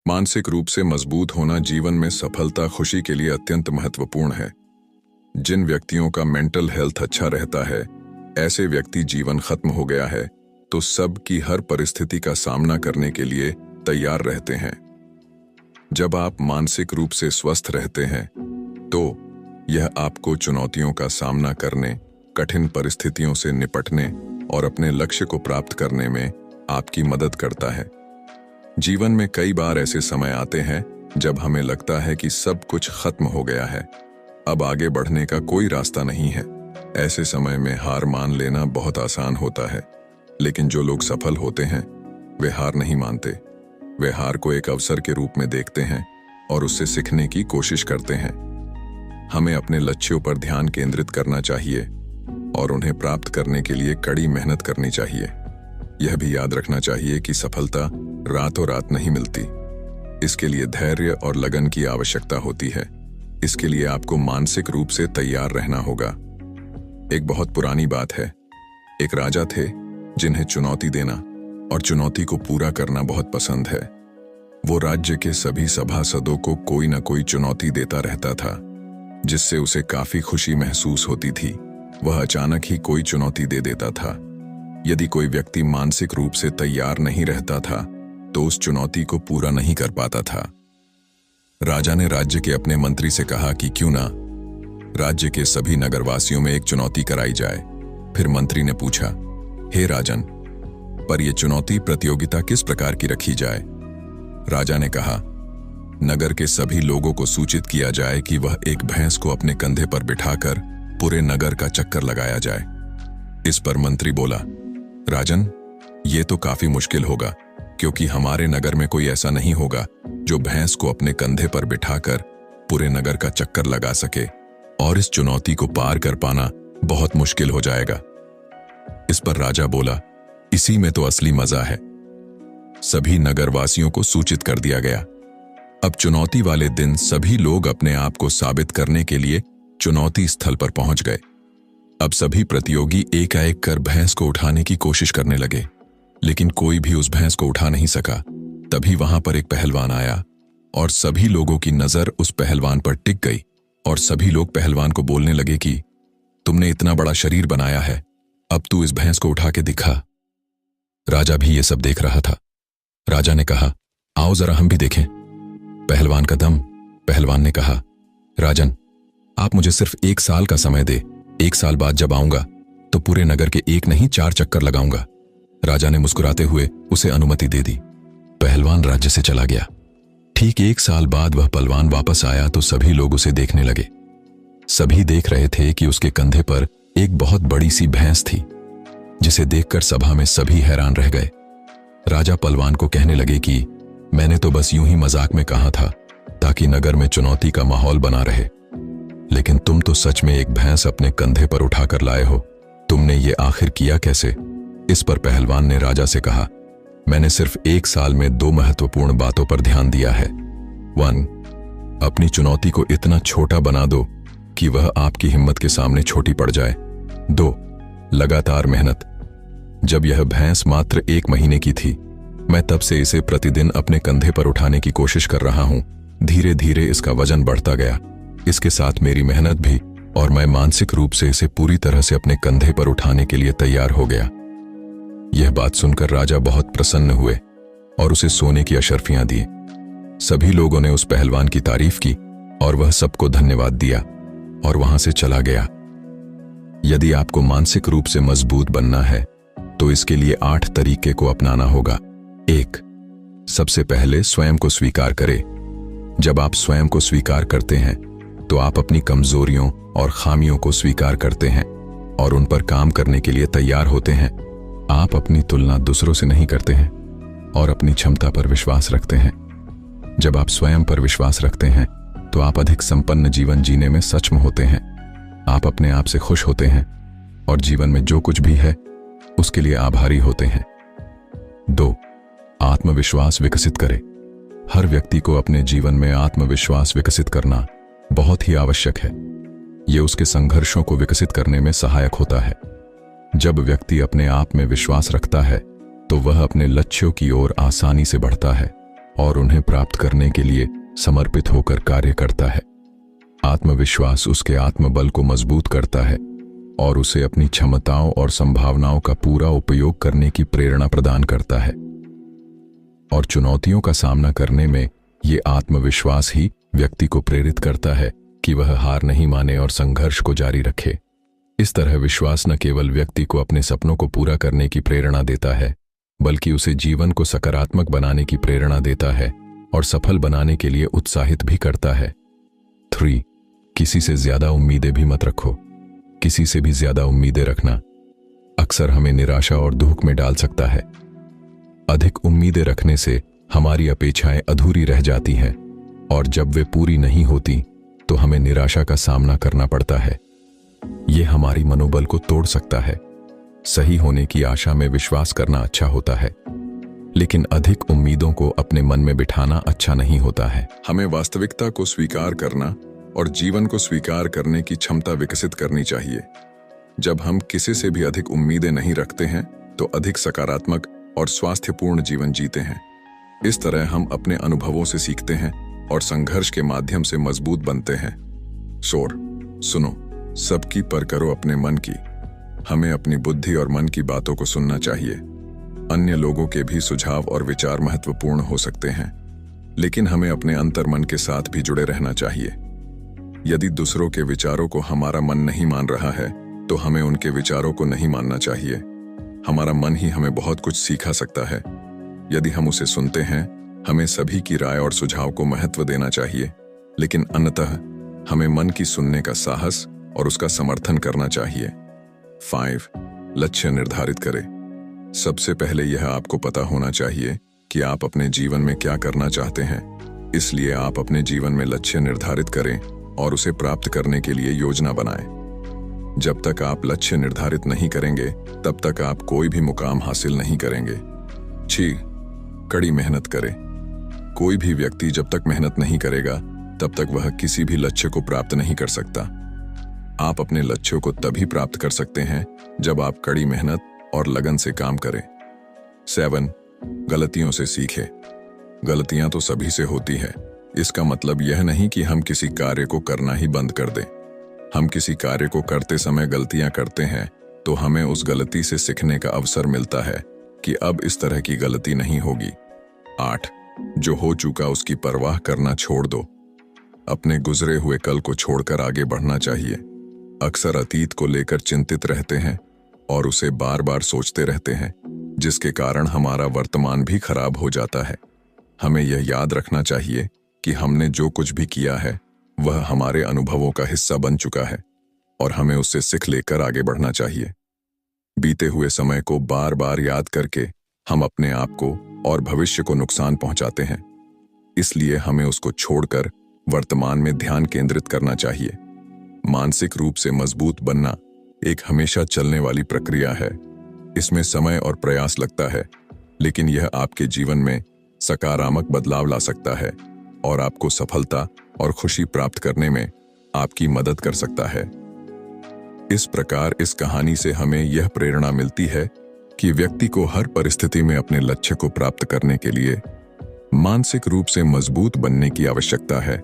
मानसिक रूप से मजबूत होना जीवन में सफलता खुशी के लिए अत्यंत महत्वपूर्ण है। जिन व्यक्तियों का मेंटल हेल्थ अच्छा रहता है, ऐसे व्यक्ति जीवन खत्म हो गया है तो सब की हर परिस्थिति का सामना करने के लिए तैयार रहते हैं। जब आप मानसिक रूप से स्वस्थ रहते हैं तो यह आपको चुनौतियों का सामना करने, कठिन परिस्थितियों से निपटने और अपने लक्ष्य को प्राप्त करने में आपकी मदद करता है। जीवन में कई बार ऐसे समय आते हैं जब हमें लगता है कि सब कुछ खत्म हो गया है, अब आगे बढ़ने का कोई रास्ता नहीं है। ऐसे समय में हार मान लेना बहुत आसान होता है, लेकिन जो लोग सफल होते हैं वे हार नहीं मानते। वे हार को एक अवसर के रूप में देखते हैं और उससे सीखने की कोशिश करते हैं। हमें अपने लक्ष्यों पर ध्यान केंद्रित करना चाहिए और उन्हें प्राप्त करने के लिए कड़ी मेहनत करनी चाहिए। यह भी याद रखना चाहिए कि सफलता रातों रात नहीं मिलती। इसके लिए धैर्य और लगन की आवश्यकता होती है। इसके लिए आपको मानसिक रूप से तैयार रहना होगा। एक बहुत पुरानी बात है, एक राजा थे जिन्हें चुनौती देना और चुनौती को पूरा करना बहुत पसंद है। वो राज्य के सभी सभासदों को कोई न कोई चुनौती देता रहता था, जिससे उसे काफी खुशी महसूस होती थी। वह अचानक ही कोई चुनौती दे देता था। यदि कोई व्यक्ति मानसिक रूप से तैयार नहीं रहता था तो उस चुनौती को पूरा नहीं कर पाता था। राजा ने राज्य के अपने मंत्री से कहा कि क्यों ना राज्य के सभी नगरवासियों में एक चुनौती कराई जाए। फिर मंत्री ने पूछा, हे राजन, पर यह चुनौती प्रतियोगिता किस प्रकार की रखी जाए? राजा ने कहा, नगर के सभी लोगों को सूचित किया जाए कि वह एक भैंस को अपने कंधे पर बिठाकर पूरे नगर का चक्कर लगाया जाए। इस पर मंत्री बोला, राजन, ये तो काफी मुश्किल होगा, क्योंकि हमारे नगर में कोई ऐसा नहीं होगा जो भैंस को अपने कंधे पर बिठाकर पूरे नगर का चक्कर लगा सके, और इस चुनौती को पार कर पाना बहुत मुश्किल हो जाएगा। इस पर राजा बोला, इसी में तो असली मजा है। सभी नगरवासियों को सूचित कर दिया गया। अब चुनौती वाले दिन सभी लोग अपने आप को साबित करने के लिए चुनौती स्थल पर पहुंच गए। अब सभी प्रतियोगी एकाएक कर भैंस को उठाने की कोशिश करने लगे, लेकिन कोई भी उस भैंस को उठा नहीं सका। तभी वहां पर एक पहलवान आया और सभी लोगों की नजर उस पहलवान पर टिक गई और सभी लोग पहलवान को बोलने लगे कि तुमने इतना बड़ा शरीर बनाया है, अब तू इस भैंस को उठा के दिखा। राजा भी ये सब देख रहा था। राजा ने कहा, आओ जरा हम भी देखें। पहलवान का दम। पहलवान ने कहा, राजन, आप मुझे सिर्फ 1 साल का समय दे। 1 साल बाद जब आऊंगा तो पूरे नगर के 1 नहीं 4 चक्कर लगाऊंगा। राजा ने मुस्कुराते हुए उसे अनुमति दे दी। पहलवान राज्य से चला गया। ठीक 1 साल बाद वह पहलवान वापस आया तो सभी लोग उसे देखने लगे। सभी देख रहे थे कि उसके कंधे पर एक बहुत बड़ी सी भैंस थी, जिसे देखकर सभा में सभी हैरान रह गए। राजा पहलवान को कहने लगे कि मैंने तो बस यूं ही मजाक में कहा था ताकि नगर में चुनौती का माहौल बना रहे, लेकिन तुम तो सच में एक भैंस अपने कंधे पर उठाकर लाए हो। तुमने ये आखिर किया कैसे? इस पर पहलवान ने राजा से कहा, मैंने सिर्फ 1 साल में 2 महत्वपूर्ण बातों पर ध्यान दिया है। 1, अपनी चुनौती को इतना छोटा बना दो कि वह आपकी हिम्मत के सामने छोटी पड़ जाए। 2, लगातार मेहनत। जब यह भैंस मात्र 1 महीने की थी, मैं तब से इसे प्रतिदिन अपने कंधे पर उठाने की कोशिश कर रहा हूं। धीरे धीरे इसका वजन बढ़ता गया। इसके साथ मेरी मेहनत भी, और मैं मानसिक रूप से इसे पूरी तरह से अपने कंधे पर उठाने के लिए तैयार हो गया। यह बात सुनकर राजा बहुत प्रसन्न हुए और उसे सोने की अशर्फियां दी। सभी लोगों ने उस पहलवान की तारीफ की और वह सबको धन्यवाद दिया और वहां से चला गया। यदि आपको मानसिक रूप से मजबूत बनना है तो इसके लिए 8 तरीके को अपनाना होगा। 1, सबसे पहले स्वयं को स्वीकार करें। जब आप स्वयं को स्वीकार करते हैं तो आप अपनी कमजोरियों और खामियों को स्वीकार करते हैं और उन पर काम करने के लिए तैयार होते हैं। आप अपनी तुलना दूसरों से नहीं करते हैं और अपनी क्षमता पर विश्वास रखते हैं। जब आप स्वयं पर विश्वास रखते हैं तो आप अधिक संपन्न जीवन जीने में सक्षम होते हैं। आप अपने आप से खुश होते हैं और जीवन में जो कुछ भी है उसके लिए आभारी होते हैं। 2, आत्मविश्वास विकसित करें। हर व्यक्ति को अपने जीवन में आत्मविश्वास विकसित करना बहुत ही आवश्यक है। यह उसके संघर्षों को विकसित करने में सहायक होता है। जब व्यक्ति अपने आप में विश्वास रखता है तो वह अपने लक्ष्यों की ओर आसानी से बढ़ता है और उन्हें प्राप्त करने के लिए समर्पित होकर कार्य करता है। आत्मविश्वास उसके आत्मबल को मजबूत करता है और उसे अपनी क्षमताओं और संभावनाओं का पूरा उपयोग करने की प्रेरणा प्रदान करता है। और चुनौतियों का सामना करने में ये आत्मविश्वास ही व्यक्ति को प्रेरित करता है कि वह हार नहीं माने और संघर्ष को जारी रखे। इस तरह विश्वास न केवल व्यक्ति को अपने सपनों को पूरा करने की प्रेरणा देता है, बल्कि उसे जीवन को सकारात्मक बनाने की प्रेरणा देता है और सफल बनाने के लिए उत्साहित भी करता है। 3. किसी से ज्यादा उम्मीदें भी मत रखो। किसी से भी ज्यादा उम्मीदें रखना अक्सर हमें निराशा और दुख में डाल सकता है। अधिक उम्मीदें रखने से हमारी अपेक्षाएं अधूरी रह जाती हैं और जब वे पूरी नहीं होती तो हमें निराशा का सामना करना पड़ता है। ये हमारी मनोबल को तोड़ सकता है। सही होने की आशा में विश्वास करना अच्छा होता है, लेकिन अधिक उम्मीदों को अपने मन में बिठाना अच्छा नहीं होता है। हमें वास्तविकता को स्वीकार करना और जीवन को स्वीकार करने की क्षमता विकसित करनी चाहिए। जब हम किसी से भी अधिक उम्मीदें नहीं रखते हैं तो अधिक सकारात्मक और स्वास्थ्यपूर्ण जीवन जीते हैं। इस तरह हम अपने अनुभवों से सीखते हैं और संघर्ष के माध्यम से मजबूत बनते हैं। शोर सुनो, सबकी पर करो अपने मन की। हमें अपनी बुद्धि और मन की बातों को सुनना चाहिए। अन्य लोगों के भी सुझाव और विचार महत्वपूर्ण हो सकते हैं, लेकिन हमें अपने अंतर्मन के साथ भी जुड़े रहना चाहिए। यदि दूसरों के विचारों को हमारा मन नहीं मान रहा है तो हमें उनके विचारों को नहीं मानना चाहिए। हमारा मन ही हमें बहुत कुछ सिखा सकता है। यदि हम उसे सुनते हैं, हमें सभी की राय और सुझाव को महत्व देना चाहिए, लेकिन अन्यतः हमें मन की सुनने का साहस और उसका समर्थन करना चाहिए। 5. लक्ष्य निर्धारित करें। सबसे पहले यह आपको पता होना चाहिए कि आप अपने जीवन में क्या करना चाहते हैं। इसलिए आप अपने जीवन में लक्ष्य निर्धारित करें और उसे प्राप्त करने के लिए योजना बनाएं। जब तक आप लक्ष्य निर्धारित नहीं करेंगे, तब तक आप कोई भी मुकाम हासिल नहीं करेंगे। 6. कड़ी मेहनत करें। कोई भी व्यक्ति जब तक मेहनत नहीं करेगा, तब तक वह किसी भी लक्ष्य को प्राप्त नहीं कर सकता। आप अपने लक्ष्यों को तभी प्राप्त कर सकते हैं जब आप कड़ी मेहनत और लगन से काम करें। 7. गलतियों से सीखें। गलतियां तो सभी से होती है। इसका मतलब यह नहीं कि हम किसी कार्य को करना ही बंद कर दें। हम किसी कार्य को करते समय गलतियां करते हैं तो हमें उस गलती से सीखने का अवसर मिलता है कि अब इस तरह की गलती नहीं होगी। 8. जो हो चुका उसकी परवाह करना छोड़ दो। अपने गुजरे हुए कल को छोड़कर आगे बढ़ना चाहिए। अक्सर अतीत को लेकर चिंतित रहते हैं और उसे बार बार सोचते रहते हैं, जिसके कारण हमारा वर्तमान भी खराब हो जाता है। हमें यह याद रखना चाहिए कि हमने जो कुछ भी किया है वह हमारे अनुभवों का हिस्सा बन चुका है और हमें उससे सीख लेकर आगे बढ़ना चाहिए। बीते हुए समय को बार बार याद करके हम अपने आप को और भविष्य को नुकसान पहुंचाते हैं। इसलिए हमें उसको छोड़कर वर्तमान में ध्यान केंद्रित करना चाहिए। मानसिक रूप से मजबूत बनना एक हमेशा चलने वाली प्रक्रिया है। इसमें समय और प्रयास लगता है, लेकिन यह आपके जीवन में सकारात्मक बदलाव ला सकता है और आपको सफलता और खुशी प्राप्त करने में आपकी मदद कर सकता है। इस प्रकार इस कहानी से हमें यह प्रेरणा मिलती है कि व्यक्ति को हर परिस्थिति में अपने लक्ष्य को प्राप्त करने के लिए मानसिक रूप से मजबूत बनने की आवश्यकता है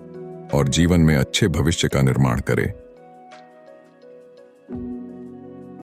और जीवन में अच्छे भविष्य का निर्माण करे।